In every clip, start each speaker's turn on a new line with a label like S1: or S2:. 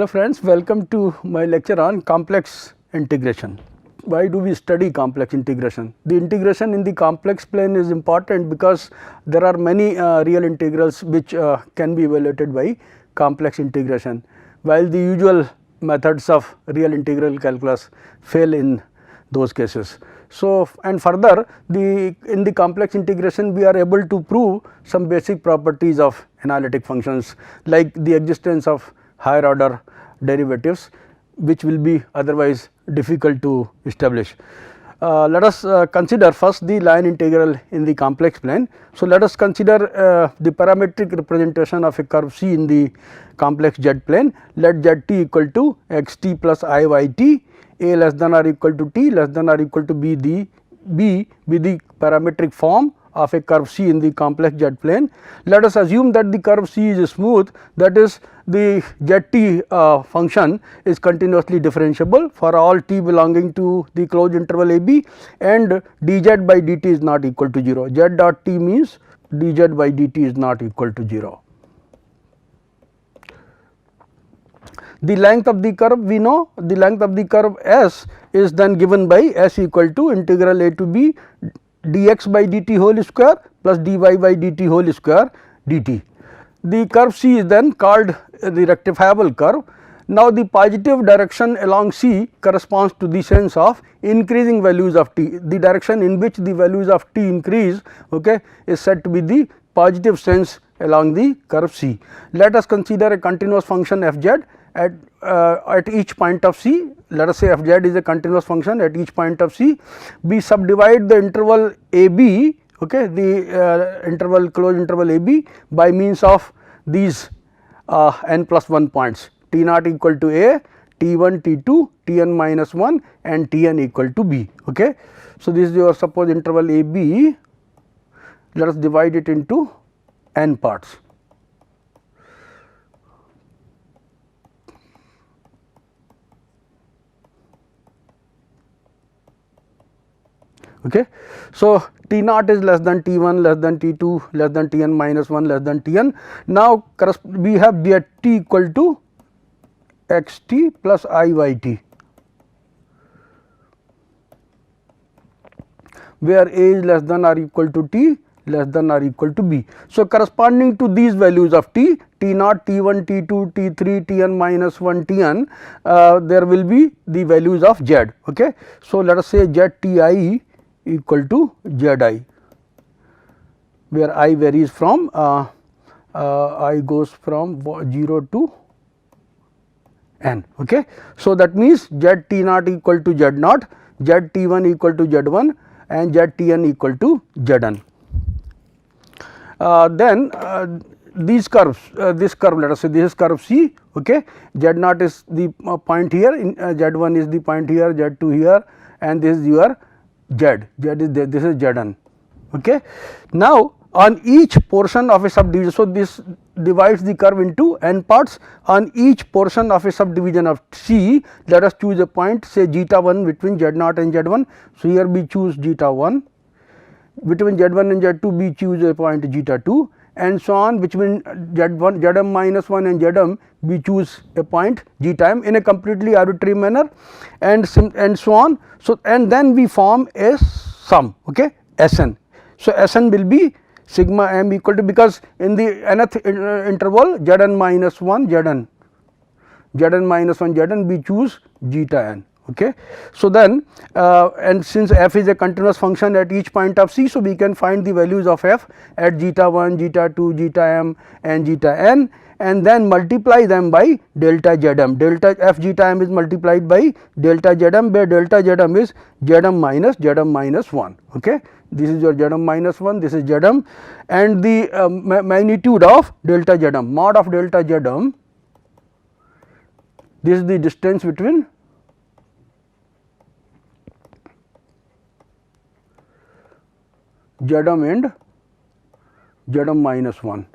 S1: friends, welcome to my lecture on complex integration. Why do we study complex integration? The integration in the complex plane is important because there are many real integrals which can be evaluated by complex integration, while the usual methods of real integral calculus fail in those cases. So, and further in the complex integration we are able to prove some basic properties of analytic functions, like the existence of higher order derivatives, which will be otherwise difficult to establish. Let us consider first the line integral in the complex plane. So, let us consider the parametric representation of a curve C in the complex z plane. Let z t equal to x t plus I y t, a less than or equal to t less than or equal to b be the parametric form of a curve C in the complex z plane. Let us assume that the curve C is smooth, that is the z t function is continuously differentiable for all t belonging to the closed interval a b, and dz by dt is not equal to 0. Z dot t means dz by dt is not equal to 0. The length of the curve, we know the length of the curve S is then given by S equal to integral a to b dx by dt whole square plus dy by dt whole square dt. The curve C is then called the rectifiable curve. Now, the positive direction along C corresponds to the sense of increasing values of t. The direction in which the values of t increase, okay, is said to be the positive sense along the curve C. Let us consider a continuous function f z at each point of C. Let us say f z is a continuous function at each point of C. We subdivide the interval a b, okay, the interval closed interval a b by means of these n plus 1 points, t naught equal to a, t 1, t 2, t n minus 1 and t n equal to b. Okay. So, this is your suppose interval a b, let us divide it into n parts. Okay. So, t naught is less than t 1, less than t 2, less than t n minus 1, less than t n. Now, we have z t equal to x t plus I y t, where a is less than or equal to t, less than or equal to b. So, corresponding to these values of t, t naught, t 1, t 2, t 3, t n minus 1, t n, there will be the values of z. Okay. So, let us say z t I equal to z I, where I varies from I goes from 0 to n. Okay. So, that means z t naught equal to z naught, z t 1 equal to z 1 and z t n equal to z n. Then these curves, this curve, let us say this is curve C, okay, z naught is the point here, z 1 is the point here, z 2 here, and this is your z is this is z n. Okay. Now, on each portion of a subdivision, so this divides the curve into n parts. On each portion of a subdivision of C, let us choose a point, say zeta 1 between z naught and z 1. So, here we choose zeta 1, between z 1 and z 2 we choose a point zeta 2, and so on between z1 z m minus 1 and z m we choose a point zeta m in a completely arbitrary manner, and so on. So, and then we form a sum, okay, S n. So, S n will be sigma m equal to, because in the nth interval z n minus 1 z n minus 1 z n we choose zeta n. Okay. So, then and since f is a continuous function at each point of C, so we can find the values of f at zeta 1, zeta 2, zeta m and zeta n, and then multiply them by delta z m. Delta f zeta m is multiplied by delta z m, where delta z m is z m minus 1. Okay. This is your z m minus 1, this is z m, and the magnitude of delta z m, mod of delta z m, this is the distance between z m and z m minus 1.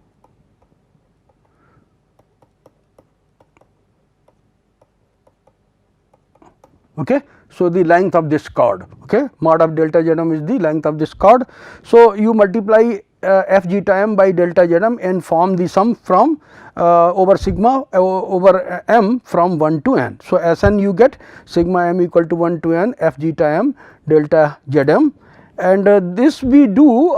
S1: Okay. So, the length of this chord, okay, mod of delta z m is the length of this chord. So, you multiply f zeta m by delta z m and form the sum from over sigma over m from 1 to n. So, Sn you get sigma m equal to 1 to n f zeta m delta Zm, and this we do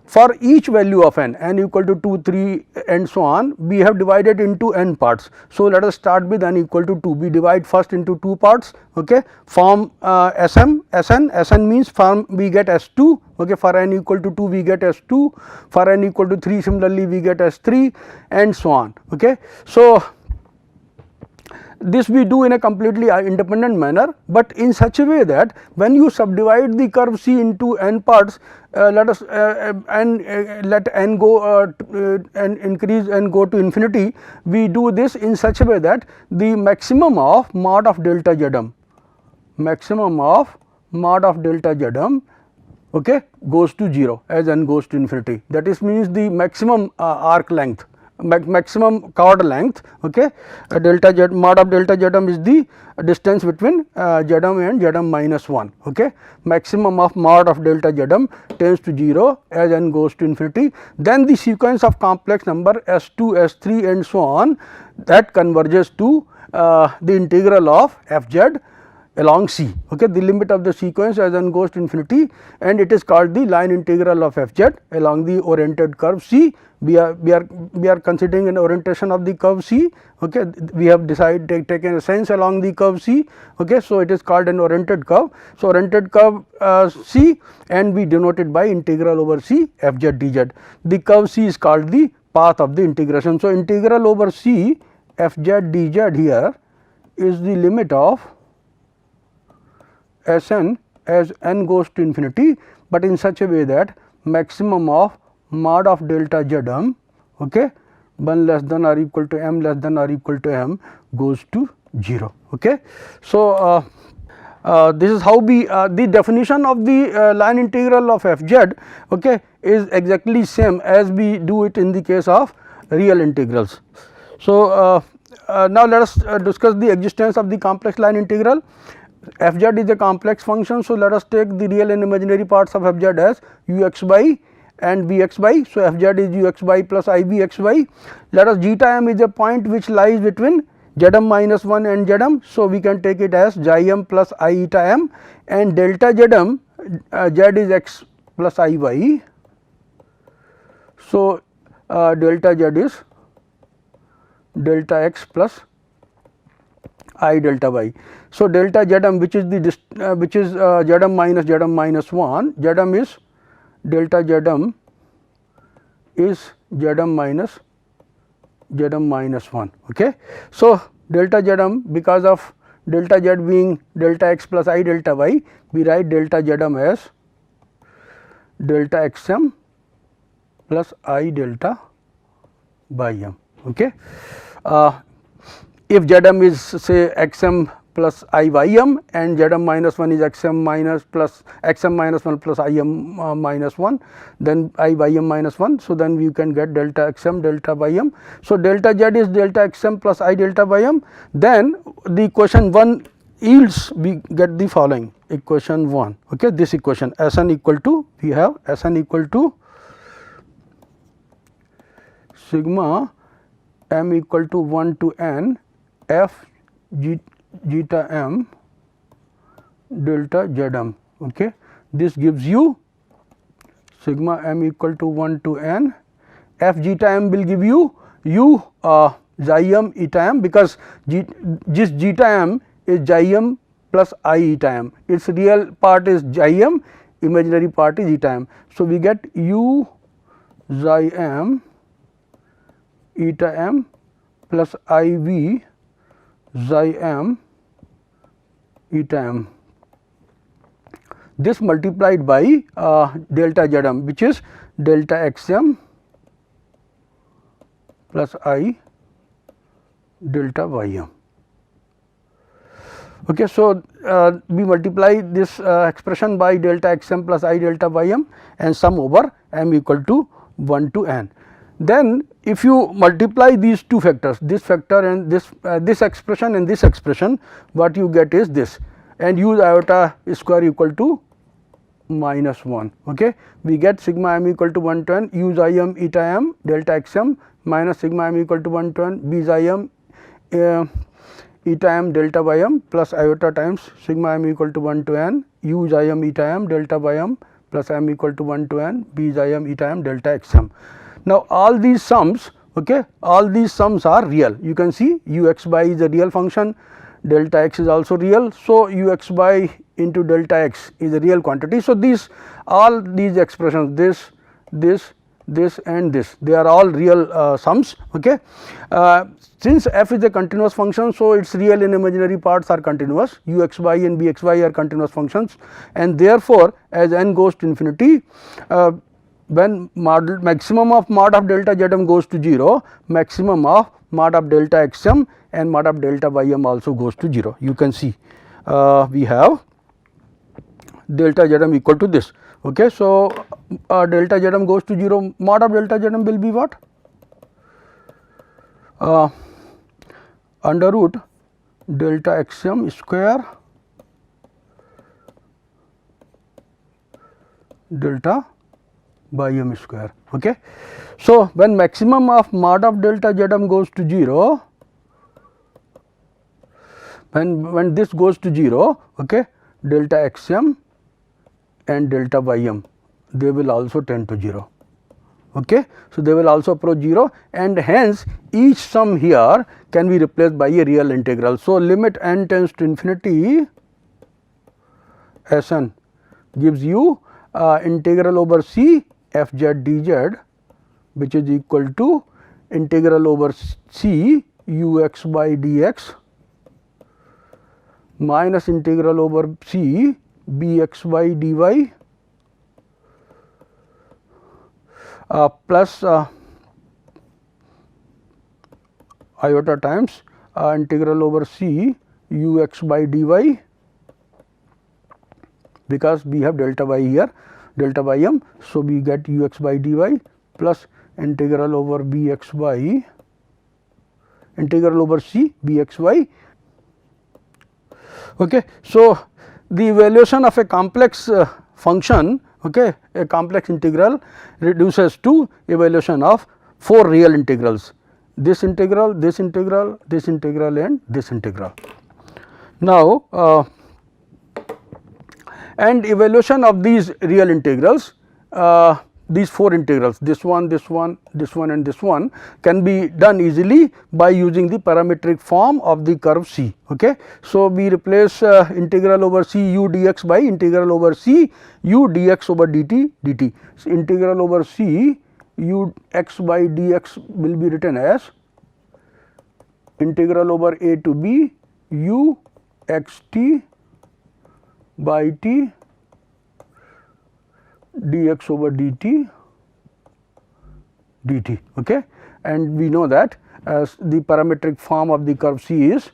S1: for each value of n equal to 2, 3 and so on. We have divided into n parts. So, let us start with n equal to 2. We divide first into 2 parts, okay. Form Sn means form we get S2, okay. For n equal to 2 we get S2, for n equal to 3 similarly we get S3 and so on, okay. So, this we do in a completely independent manner, but in such a way that when you subdivide the curve C into n parts, let us let n go and increase and go to infinity, we do this in such a way that the maximum of mod of delta Zm, okay, goes to 0 as n goes to infinity. That is means the maximum arc length, maximum chord length, okay. Delta Z, mod of delta Zm is the distance between Zm and Zm minus 1, okay. Maximum of mod of delta Zm tends to 0 as n goes to infinity. Then the sequence of complex number S2, S3 and so on, that converges to the integral of Fz along C, okay. The limit of the sequence as n goes to infinity, and it is called the line integral of Fz along the oriented curve C. We are considering an orientation of the curve C, okay. We have decided taken a sense along the curve C, okay. So, it is called an oriented curve. So, oriented curve C, and we denote it by integral over C Fz dz. The curve C is called the path of the integration. So, integral over C Fz dz here is the limit of Sn as n goes to infinity, but in such a way that maximum of mod of delta Zm, okay, 1 less than or equal to m less than or equal to m goes to 0, okay. So, this is how we the definition of the line integral of Fz, okay, is exactly same as we do it in the case of real integrals. So, now let us discuss the existence of the complex line integral. Fz is a complex function. So, let us take the real and imaginary parts of Fz as ux by and Vx by. So, Fz is ux by plus Ivx by. Let us zeta m is a point which lies between Zm minus 1 and Zm. So, we can take it as Zm plus I eta m, and delta Zm Z is x plus Iy. So, delta Z is delta x plus I delta y. So, delta Zm which is the Zm minus 1, Zm is delta Zm is Zm minus 1, okay. So, delta Zm, because of delta Z being delta x plus I delta y, we write delta Zm as delta xm plus I delta by m, okay. If Zm is say xm plus I y m and Zm minus 1 is xm minus plus xm minus 1 plus im minus 1, then I y m minus 1. So, then we can get delta xm delta y m. So, delta Z is delta xm plus I delta y m. Then the equation 1 yields, we get the following equation 1, okay. This equation Sn equal to, we have Sn equal to sigma m equal to 1 to n f zeta m delta Zm, okay. This gives you sigma m equal to 1 to n, f zeta m will give you u xi m eta m, because this zeta m is xi m plus I eta m, its real part is xi m, imaginary part is eta m. So, we get u xi m eta m plus I v xi m eta m, this multiplied by delta Zm, which is delta xm plus I delta ym, okay. So, we multiply this expression by delta xm plus I delta ym and sum over m equal to 1 to n. Then if you multiply these two factors, this factor and this expression and this expression, what you get is this, and use iota square equal to minus 1, okay. We get sigma m equal to 1 to n, use I m eta m delta x m minus sigma m equal to 1 to n b xi m eta m delta by m plus iota times sigma m equal to 1 to n u xi m eta m delta by m plus m equal to 1 to n b xi m eta m delta x m. Now, all these sums, okay, all these sums are real. You can see u x by is a real function, delta x is also real. So, u x by into delta x is a real quantity. So, these all these expressions this and this, they are all real sums. Okay. Since f is a continuous function, so its real and imaginary parts are continuous, u x y and b x y are continuous functions, and therefore, as n goes to infinity, when maximum of mod of delta z m goes to 0, maximum of mod of delta x m and mod of delta y m also goes to 0. You can see we have delta z m equal to this. Okay. So, delta z m goes to 0, mod of delta z m will be what? Under root delta x m square delta by m square. Okay. So, when maximum of mod of delta z m goes to 0, when this goes to 0, okay, delta x m and delta y m, they will also tend to 0. Okay. So, they will also approach 0, and hence each sum here can be replaced by a real integral. So, limit n tends to infinity S n gives you integral over C f z dz, which is equal to integral over C u x by dx minus integral over C b x by dy plus iota times integral over C u x by dy, because we have delta y here, delta y m. So, we get u x by dy plus integral over b x by integral over C b x y. Okay. So, the evaluation of a complex function, okay, a complex integral reduces to evaluation of 4 real integrals, this integral, this integral, this integral and this integral. Now, and evaluation of these real integrals, these 4 integrals, this one, this one, this one and this one, can be done easily by using the parametric form of the curve C. Okay. So, we replace integral over C u dx by integral over C u dx over dt dt. So, integral over C u x by dx will be written as integral over a to b u x t by t dx over dt dt. Okay. And we know that as the parametric form of the curve C is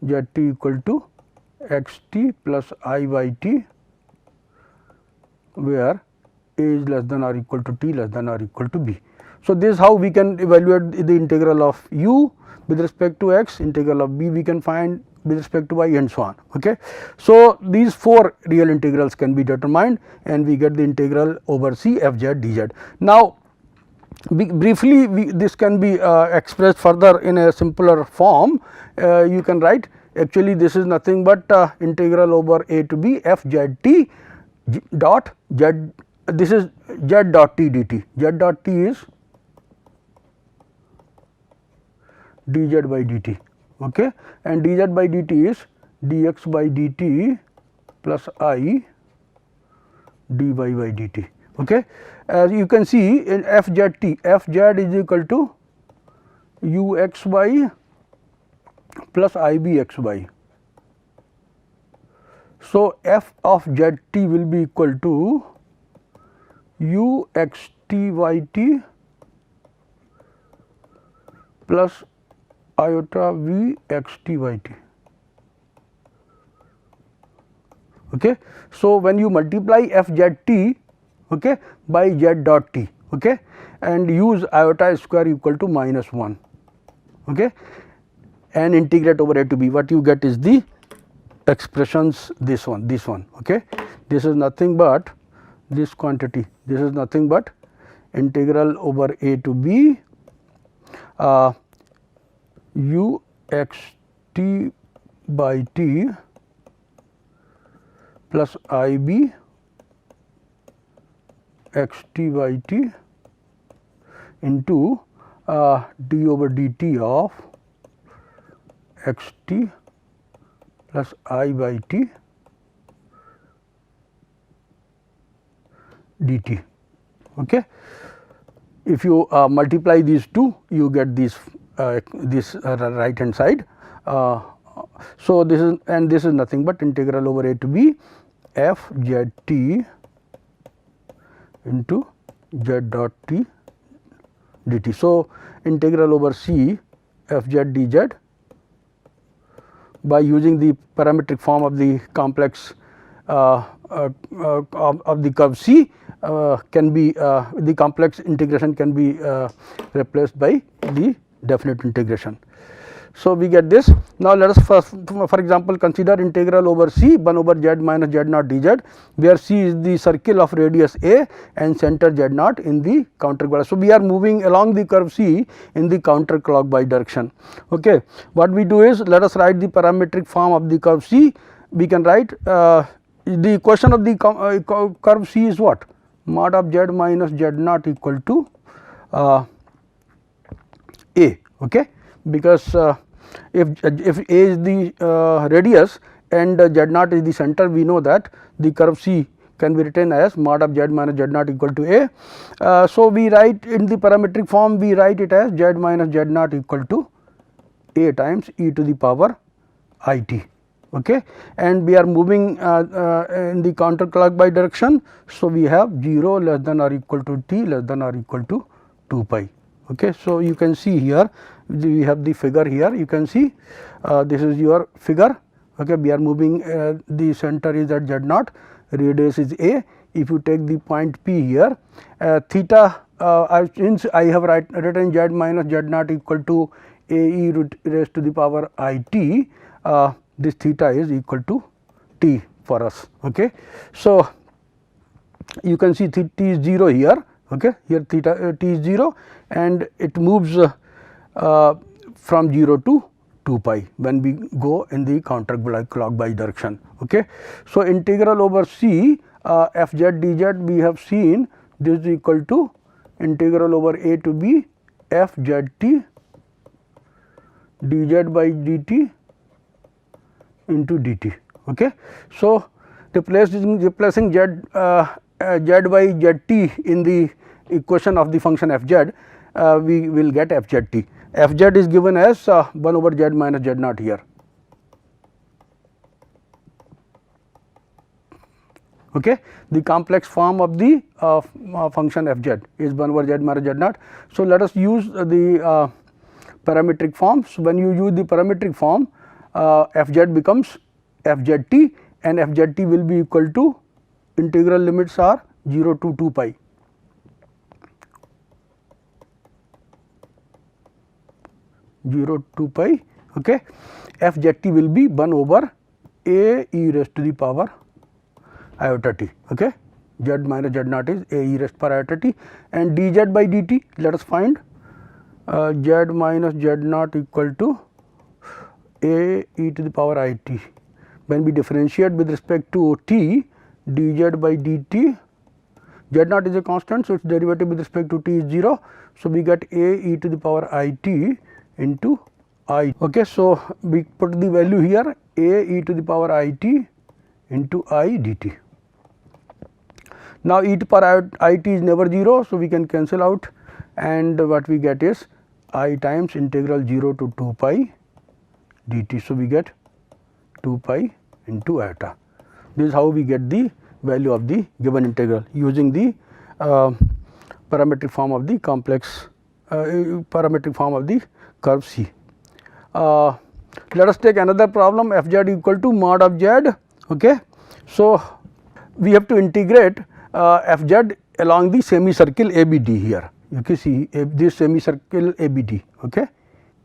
S1: z t equal to x t plus I by t, where a is less than or equal to t less than or equal to b. So, this is how we can evaluate the integral of u with respect to x, integral of b we can find with respect to y and so on. Okay. So, these 4 real integrals can be determined and we get the integral over C f z dz. Now, briefly this can be expressed further in a simpler form. You can write, actually this is nothing but integral over a to b f z t dot z, this is z dot t dt, z dot t is dz by dt. Okay. And dz by dt is dx by dt plus I dy by dt. Okay. As you can see in f z t, f z is equal to u x y plus I b x y. So, f of z t will be equal to u x t y t plus iota v x t y t. Okay. So, when you multiply f z t, okay, by z dot t, okay, and use iota square equal to minus 1, okay, and integrate over a to b, what you get is the expressions this one, okay. This is nothing but this quantity, this is nothing but integral over a to b u x t by t plus I b x t by t into d over dt of x t plus I by t dt. Okay. If you multiply these two, you get this right hand side. So, this is nothing but integral over a to b f z t into z dot t dt. So, integral over c f z dz by using the parametric form of the complex of the curve C can be the complex integration can be replaced by the definite integration. So, we get this. Now, let us first for example, consider integral over C 1 over z minus z naught dz, where C is the circle of radius a and center z naught in the counterclockwise. So, we are moving along the curve C in the counterclockwise direction. Okay. What we do is, let us write the parametric form of the curve C. We can write the equation of the curve C is what? Mod of z minus z naught equal to a. Okay. Because if a is the radius and z naught is the center, we know that the curve C can be written as mod of z minus z naught equal to a. So, we write in the parametric form, we write it as z minus z naught equal to a times e to the power I t. Okay. And we are moving in the counterclockwise direction. So, we have 0 less than or equal to t less than or equal to 2 pi. Okay. So, you can see here we have the figure here, you can see this is your figure. Okay. We are moving the center is at z naught, radius is a. If you take the point P here, theta since I have written z minus z naught equal to a e raised to the power I t, this theta is equal to t for us. Okay. So, you can see t is 0 here. Okay. Here theta t is 0 and it moves from 0 to 2 pi when we go in the counterclockwise direction. Okay. So, integral over C f z dz we have seen this is equal to integral over a to b f z t dz by dt into dt. Okay. So, replacing z z by z t in the equation of the function f z, we will get f z t. F z is given as 1 over z minus z naught here. Okay. The complex form of the function f z is 1 over z minus z naught. So, let us use the parametric form. So, when you use the parametric form, f z becomes f z t and f z t will be equal to integral limits are 0 to 2 pi. Okay. f z t will be 1 over a e raised to the power iota t. Okay. Z minus z naught is a e raised to power iota t and dz by dt, let us find z minus z naught equal to a e to the power I t. When we differentiate with respect to t, dz by dt, z naught is a constant. So, its derivative with respect to t is 0. So, we get a e to the power I t into I. Okay. So, we put the value here a e to the power I t into I dt. Now, e to the power I t is never 0. So, we can cancel out and what we get is I times integral 0 to 2 pi dt. So, we get 2 pi into iota. This is how we get the value of the given integral using the parametric form of the complex parametric form of the curve C. Let us take another problem f z equal to mod of z. Okay. So, we have to integrate f z along the semicircle ABD here. You can see this semicircle ABD. Okay.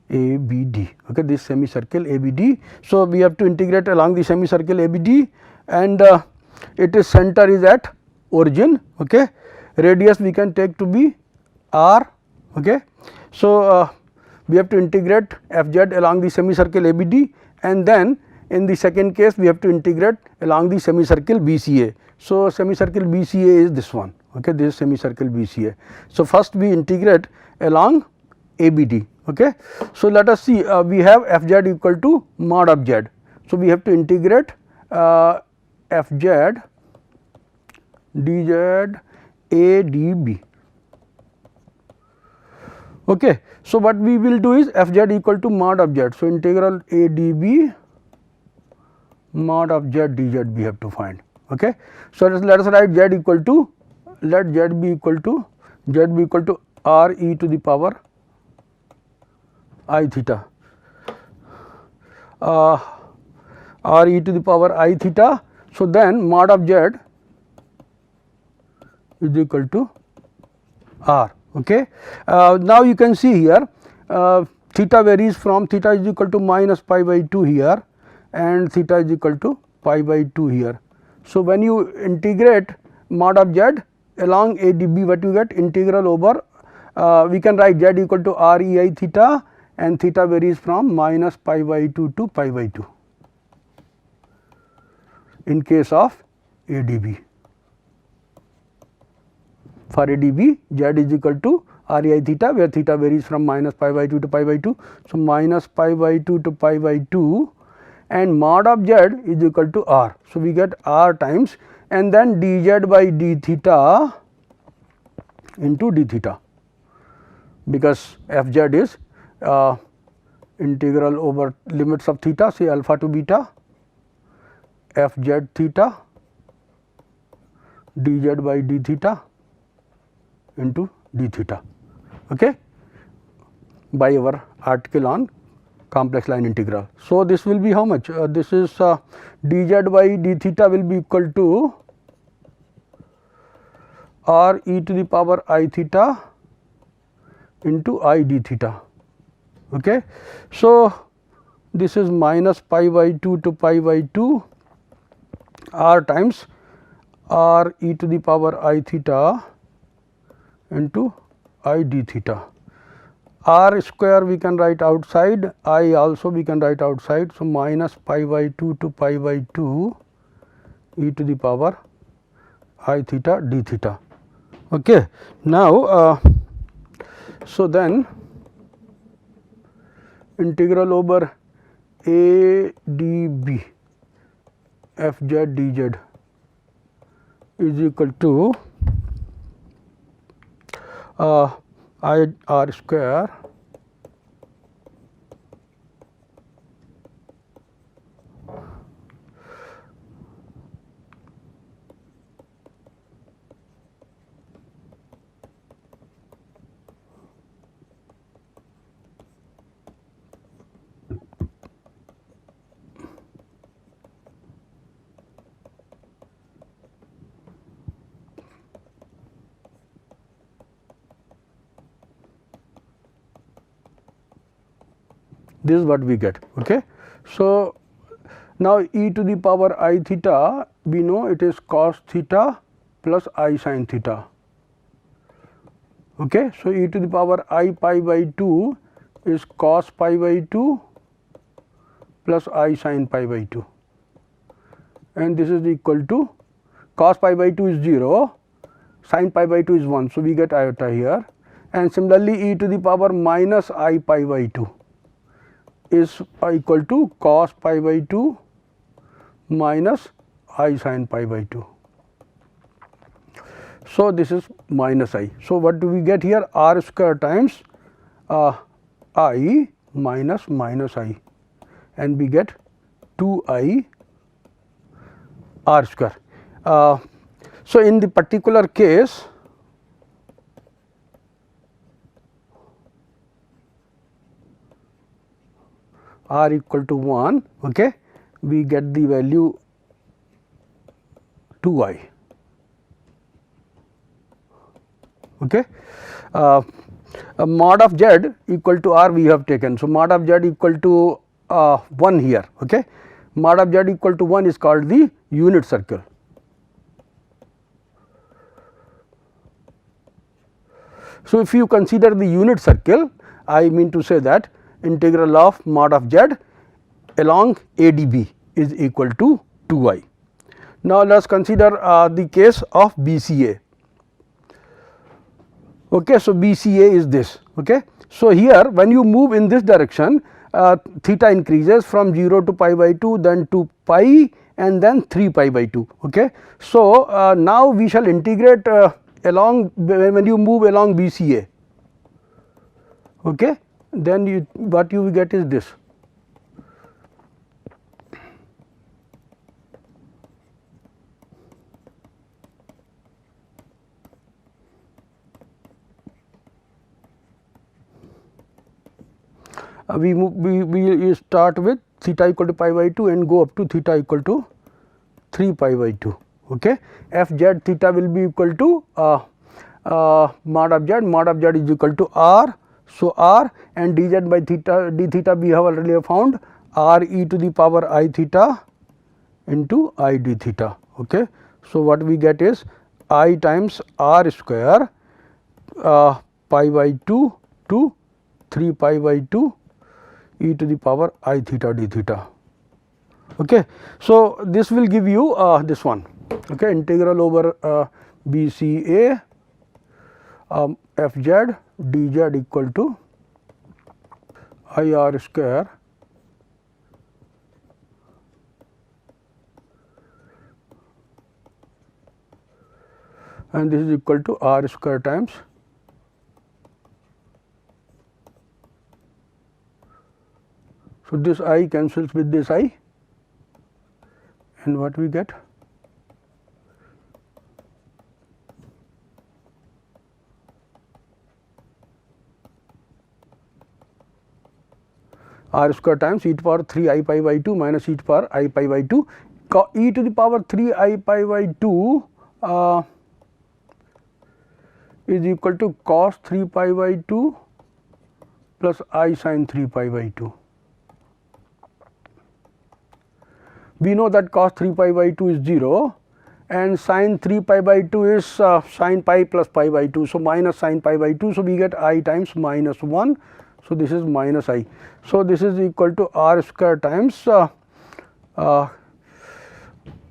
S1: ABD. Okay. This semicircle ABD. So, we have to integrate along the semicircle ABD and its center is at origin. Okay. Radius we can take to be r. Okay. So, we have to integrate fz along the semicircle ABD, and then in the second case we have to integrate along the semicircle BCA. So, semicircle BCA is this one, okay, this is semicircle BCA. So, first we integrate along ABD. Okay. So, let us see, we have fz equal to mod of z. So, we have to integrate fz dz a db. Okay. So, what we will do is fz equal to mod of z. So, integral a db mod of z dz we have to find. Okay. So, let us write z equal to, let z be equal to r e to the power I theta, r e to the power I theta. So, then mod of z is equal to r. Okay. Now, you can see here theta varies from, theta is equal to minus pi by 2 here and theta is equal to pi by 2 here. So, when you integrate mod of z along a db, what you get, integral over, we can write z equal to r e I theta, and theta varies from minus pi by 2 to pi by 2 in case of ADB. For ADB, z is equal to r e I theta, where theta varies from minus pi by 2 to pi by 2. So, minus pi by 2 to pi by 2, and mod of z is equal to r. So, we get r times, and then dz by d theta into d theta, because fz is integral over limits of theta, say alpha to beta, fz theta dz by d theta into d theta, okay, by our article on complex line integral. So, this will be how much? This is dz by d theta will be equal to r e to the power I theta into I d theta. Okay. So, this is minus pi by 2 to pi by 2 r times r e to the power I theta into I d theta. R square we can write outside, I also we can write outside. So, minus pi by 2 to pi by 2 e to the power I theta d theta. Okay. Now, so then integral over a d b f z d z is equal to I r square this is what we get. Okay. So, now e to the power I theta, we know it is cos theta plus I sin theta. Okay. So, e to the power I pi by 2 is cos pi by 2 plus I sin pi by 2, and this is equal to cos pi by 2 is 0, sin pi by 2 is 1. So, we get iota here, and similarly e to the power minus I pi by 2 is equal to cos pi by 2 minus I sin pi by 2. So, this is minus I. So, what do we get here? R square times I minus minus I, and we get 2 I R square. So, in the particular case, r equal to 1, okay, we get the value 2 I. Okay. Mod of z equal to r we have taken. So, mod of z equal to 1 here. Okay. Mod of z equal to 1 is called the unit circle. So, if you consider the unit circle, I mean to say that integral of mod of z along ADB is equal to 2I. Now, let us consider the case of BCA. Okay, so BCA is this. Okay. So, here when you move in this direction, theta increases from 0 to pi by 2, then to pi, and then 3 pi by 2. Okay. So, now we shall integrate along when you move along BCA. Okay. Then what you will get is this. We start with theta equal to pi by 2 and go up to theta equal to 3 pi by 2. Okay. F z theta will be equal to mod of z is equal to r. So, r and dz by theta d theta we have already found r e to the power I theta into I d theta. Okay. So, what we get is I times r square pi by 2 to 3 pi by 2 e to the power I theta d theta. Okay. So, this will give you this one, okay, integral over BCA f z dz equal to I r square and this is equal to r square times so this I cancels with this I and what we get r square times e to the power 3 I pi by 2 minus e to the power I pi by 2 e to the power 3 I pi by 2 is equal to cos 3 pi by 2 plus I sin 3 pi by 2. We know that cos 3 pi by 2 is 0 and sin 3 pi by 2 is sin pi plus pi by 2. So, minus sin pi by 2. So, we get I times minus 1. So, this is minus I. So, this is equal to r square times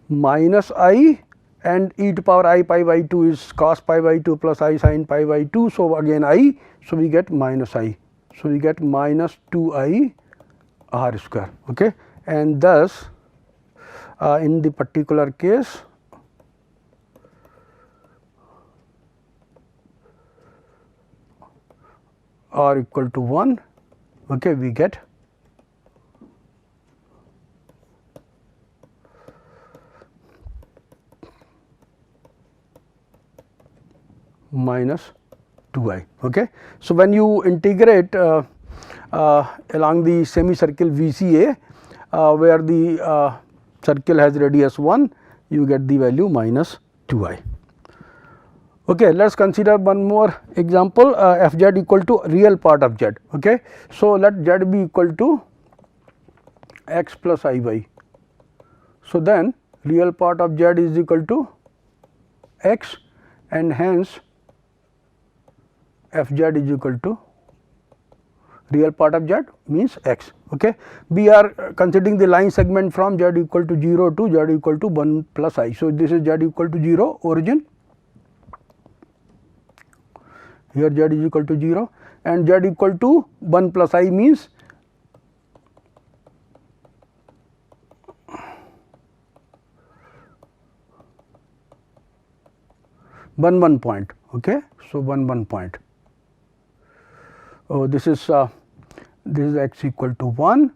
S1: minus I and e to the power I pi by 2 is cos pi by 2 plus I sin pi by 2. So, again I. So, we get minus I. So, we get minus 2 I r square. Okay. And thus, in the particular case r equal to 1, okay, we get minus 2I. Okay. So, when you integrate along the semicircle VCA where the circle has radius 1, you get the value minus 2I. Okay, let us consider one more example f z equal to real part of z. Okay. So, let z be equal to x plus I y. So, then real part of z is equal to x and hence f z is equal to real part of z means x. Okay. We are considering the line segment from z equal to 0 to z equal to 1 plus I. So, this is z equal to 0 origin, here z is equal to 0 and z equal to 1 plus I means one point. Okay. So, one point. Oh, this is x equal to 1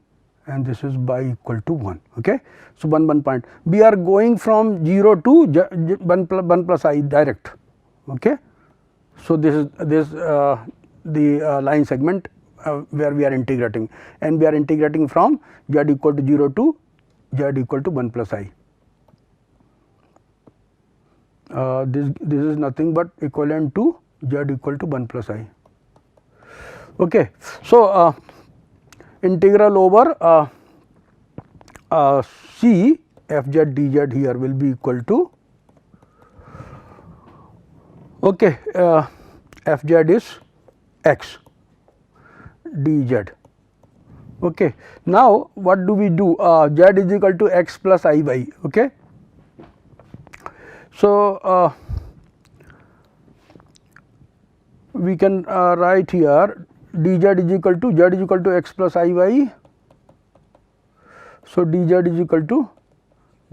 S1: and this is y equal to 1. Okay. So, 1 point. We are going from 0 to 1 plus I direct. Okay. So, this is the line segment where we are integrating and we are integrating from z equal to 0 to z equal to 1 plus I. This is nothing but equivalent to z equal to 1 plus I. Okay. So, integral over C f z dz here will be equal to okay, f z is x dz. Okay. Now, what do we do? Z is equal to x plus iy. Okay. So, we can write here dz is equal to z is equal to x plus iy. So, dz is equal to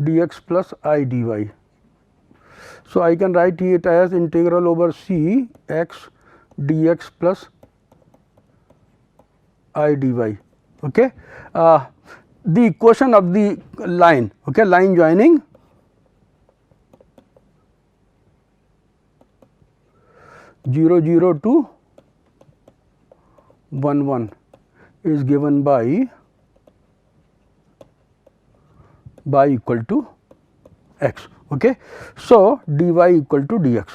S1: dx plus I dy. So, I can write it as integral over c x dx plus I dy. Okay. The equation of the line, okay, line joining zero zero to 1 1 is given by equal to x. Okay. So, dy equal to dx.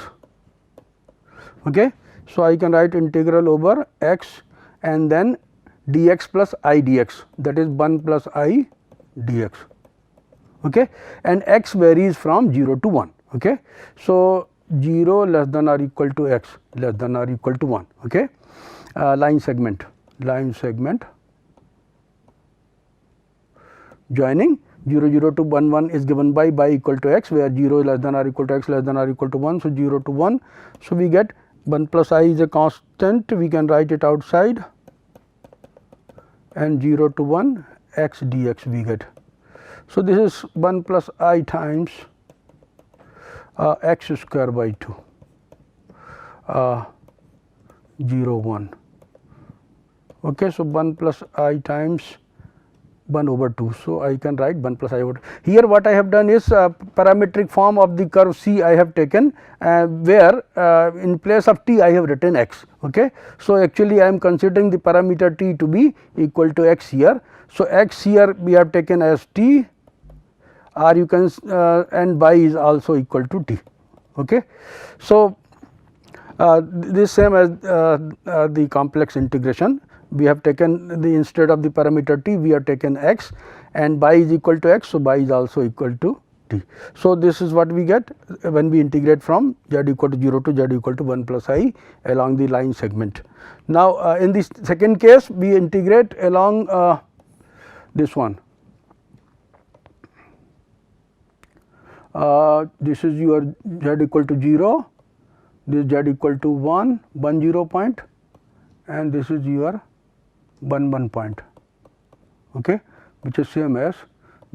S1: Okay. So, I can write integral over x and then dx plus I dx, that is 1 plus I dx. Okay. And x varies from 0 to 1. Okay. So, 0 less than or equal to x less than or equal to 1. Okay. Line segment joining 0 0 to 1 1 is given by equal to x, where 0 less than or equal to x less than or equal to 1. So, 0 to 1. So, we get 1 plus I is a constant, we can write it outside, and 0 to 1 x dx we get. So, this is 1 plus I times x square by 2 0 1. Okay. So, 1 plus I times 1 over 2. So, I can write 1 plus I over 2. Here what I have done is parametric form of the curve C I have taken, where in place of t I have written x. Okay. So, actually I am considering the parameter t to be equal to x here. So, x here we have taken as t, or you can and y is also equal to t. Okay. So, this same as the complex integration, we have taken the, instead of the parameter t we have taken x, and y is equal to x. So, y is also equal to t. So, this is what we get when we integrate from z equal to 0 to z equal to 1 plus I along the line segment. Now, in this second case we integrate along this one. This is your z equal to 0, this z equal to 1 0 point, and this is your 1 1 point, okay, which is same as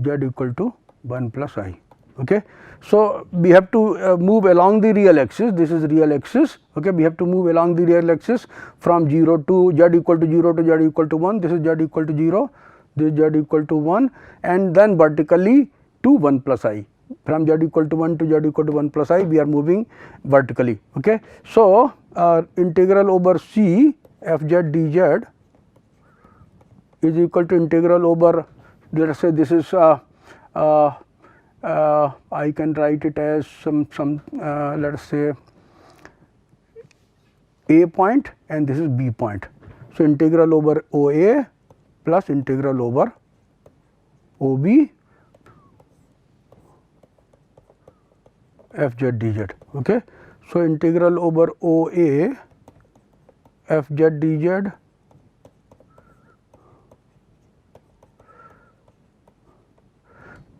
S1: z equal to 1 plus I. Okay. So, we have to move along the real axis, this is real axis. Okay. We have to move along the real axis from 0 to z equal to 0 to z equal to 1, this is z equal to 0, this is z equal to 1, and then vertically to 1 plus I. From z equal to 1 to z equal to 1 plus I, we are moving vertically. Okay. So, integral over C f z dz is equal to integral over, let us say this is I can write it as some let us say A point and this is B point. So, integral over OA plus integral over OB f z dz. Okay. So, integral over OA f z dz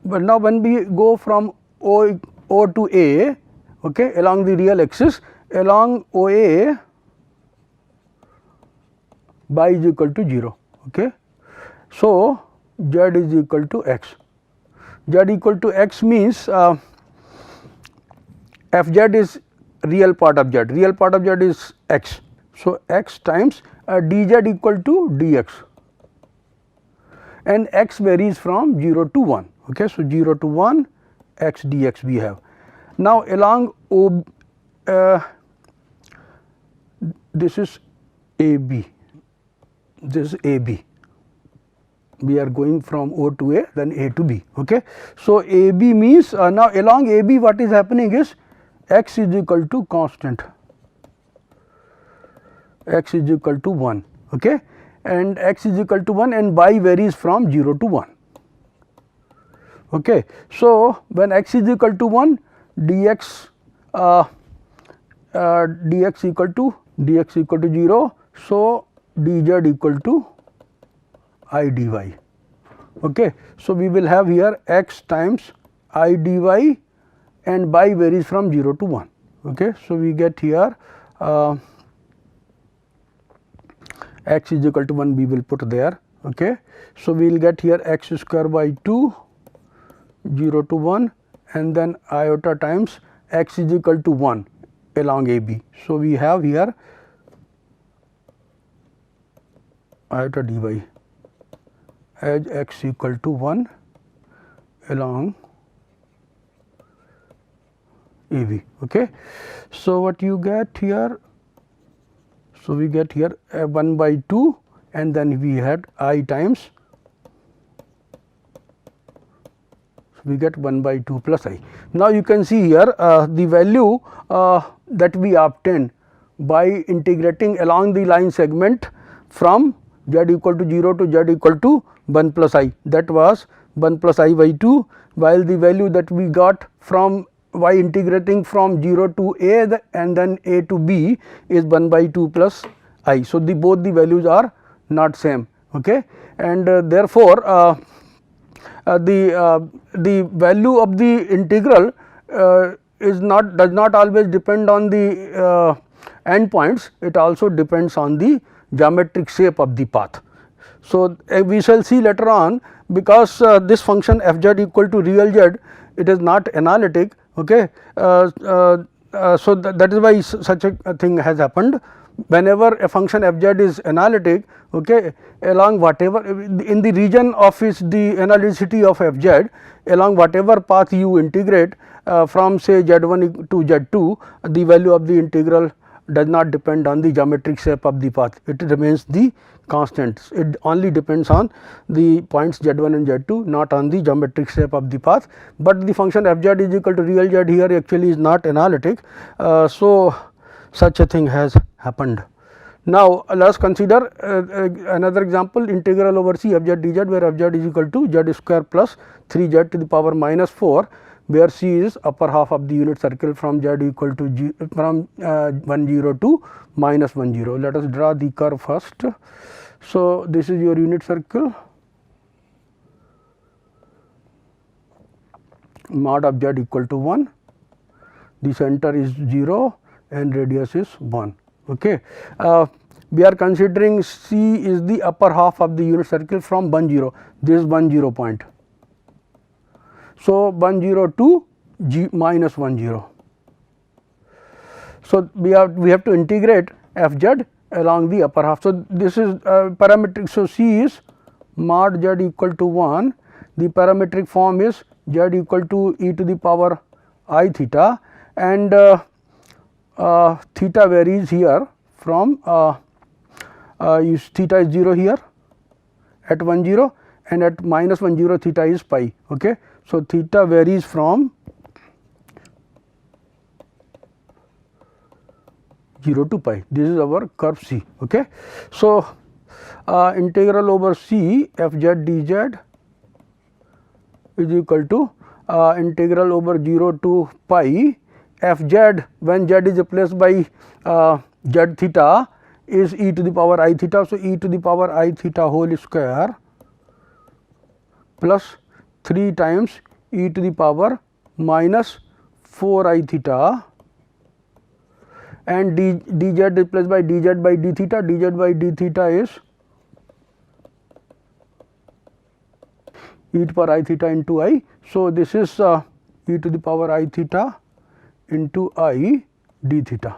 S1: but now when we go from O to A, okay, along the real axis, along OA y is equal to 0. Okay. So, z is equal to x. Z equal to x means f z is real part of z, real part of z is x. So, x times dz equal to dx, and x varies from 0 to 1. Okay. So, 0 to 1 x dx we have. Now, along O this is AB, this is AB, we are going from O to A, then A to B. Okay. So, AB means now along AB what is happening is x is equal to constant, x is equal to 1, okay, and x is equal to 1 and y varies from 0 to 1. Okay. So, when x is equal to 1, dx dx equal to 0. So, dz equal to I dy. Okay. So, we will have here x times I dy and by varies from 0 to 1. Okay. So, we get here x is equal to 1, we will put there. Okay. So, we will get here x square by 2 0 to 1 and then iota times x is equal to 1 along AB. So, we have here iota dy as x equal to 1 along AB. Okay. So, what you get here? So, we get here 1 by 2 and then we had I times, so we get 1 by 2 plus I. Now, you can see here the value that we obtained by integrating along the line segment from z equal to 0 to z equal to 1 plus I, that was 1 plus I by 2, while the value that we got from by integrating from 0 to a and then a to b is 1 by 2 plus I. So, both the values are not same. Okay. And therefore, the value of the integral does not always depend on the endpoints, it also depends on the geometric shape of the path. So, we shall see later on, because this function f z equal to real z, it is not analytic. Okay. So, that is why such a thing has happened. Whenever a function f z is analytic, okay, along whatever in the region of its the analyticity of f z, along whatever path you integrate from say z1 to z2, the value of the integral does not depend on the geometric shape of the path, it remains the constant. It only depends on the points z1 and z2, not on the geometric shape of the path, but the function f z is equal to real z here actually is not analytic. So, such a thing has happened. Now, let us consider another example, integral over c f z dz, where f z is equal to z square plus 3 z to the power minus 4, where c is upper half of the unit circle from z equal to from 1 0 to minus 1 0. Let us draw the curve first. So, this is your unit circle, mod of z equal to 1, the center is 0 and radius is 1. Okay. We are considering C is the upper half of the unit circle from 1 0, this is 1 0 point. So, 1 0 to g minus 1 0. So, we have to integrate f z along the upper half. So, this is parametric. So, C is mod z equal to 1, the parametric form is z equal to e to the power I theta, and theta varies here from theta is 0 here at 1 0 and at minus 1 0 theta is pi. Okay. So, theta varies from 0 to pi, this is our curve C. Okay. So, integral over C f z dz is equal to integral over 0 to pi f z, when z is replaced by z theta, is e to the power I theta. So, e to the power I theta whole square plus 3 times e to the power minus 4 I theta, and dz replaced by dz by d theta, dz by d theta is e to the power I theta into I. So, this is e to the power I theta into I d theta.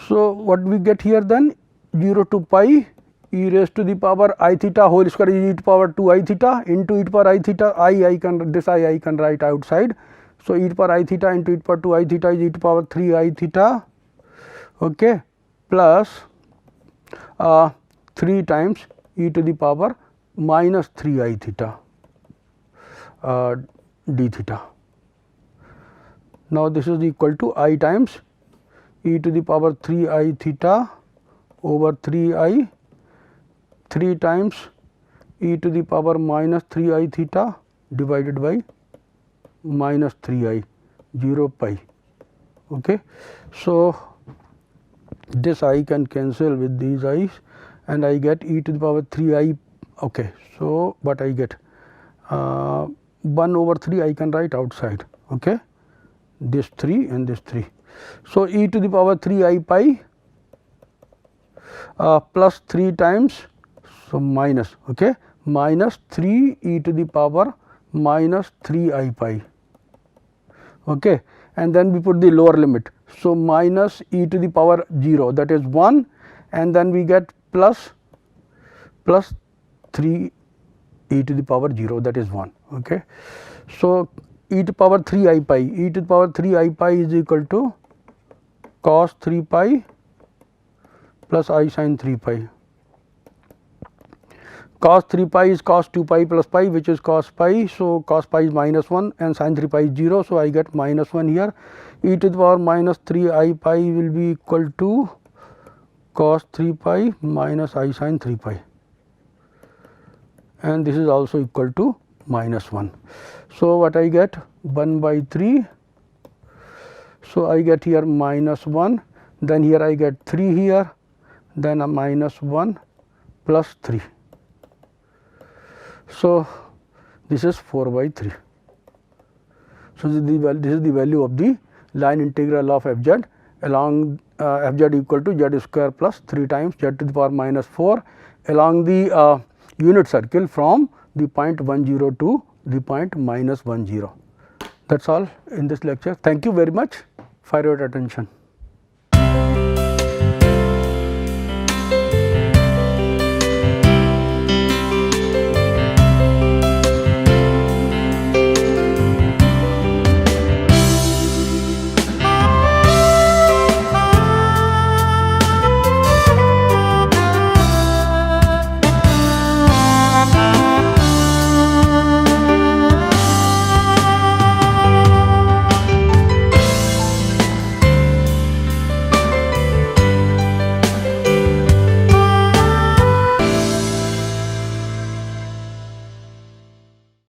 S1: So, what we get here then, 0 to pi e raised to the power I theta whole square is e to power 2 I theta into e to power I theta, I can this I can write outside. So, e to power I theta into e to power 2 I theta is e to power 3 I theta, okay, plus 3 times e to the power minus 3 I theta d theta. Now, this is equal to I times e to the power 3 I theta over 3 I, 3 times e to the power minus 3 I theta divided by minus 3 I 0 pi. Okay. So, this I can cancel with these i's and I get e to the power 3 I. Okay. So, what I get 1 over 3 I can write outside, okay, this 3 and this 3. So, e to the power 3 I pi plus 3 times, so minus, okay, minus 3 e to the power minus 3 I pi, okay, and then we put the lower limit. So, minus e to the power 0, that is 1, and then we get plus 3 e to the power 0, that is 1. Okay. So, e to the power 3 I pi, e to the power 3 I pi is equal to cos 3 pi plus I sin 3 pi. Cos 3 pi is cos 2 pi plus pi, which is cos pi. So, cos pi is minus 1 and sin 3 pi is 0. So, I get minus 1 here. E to the power minus 3 I pi will be equal to cos 3 pi minus I sin 3 pi, and this is also equal to minus 1. So, what I get 1 by 3. So, I get here minus 1, then here I get 3 here, then a minus 1 plus 3. So, this is 4 by 3. So, this is the value of the line integral of f z along f z equal to z square plus 3 times z to the power minus 4 along the unit circle from the point 10 to the point minus 10. That is all in this lecture. Thank you very much for your attention.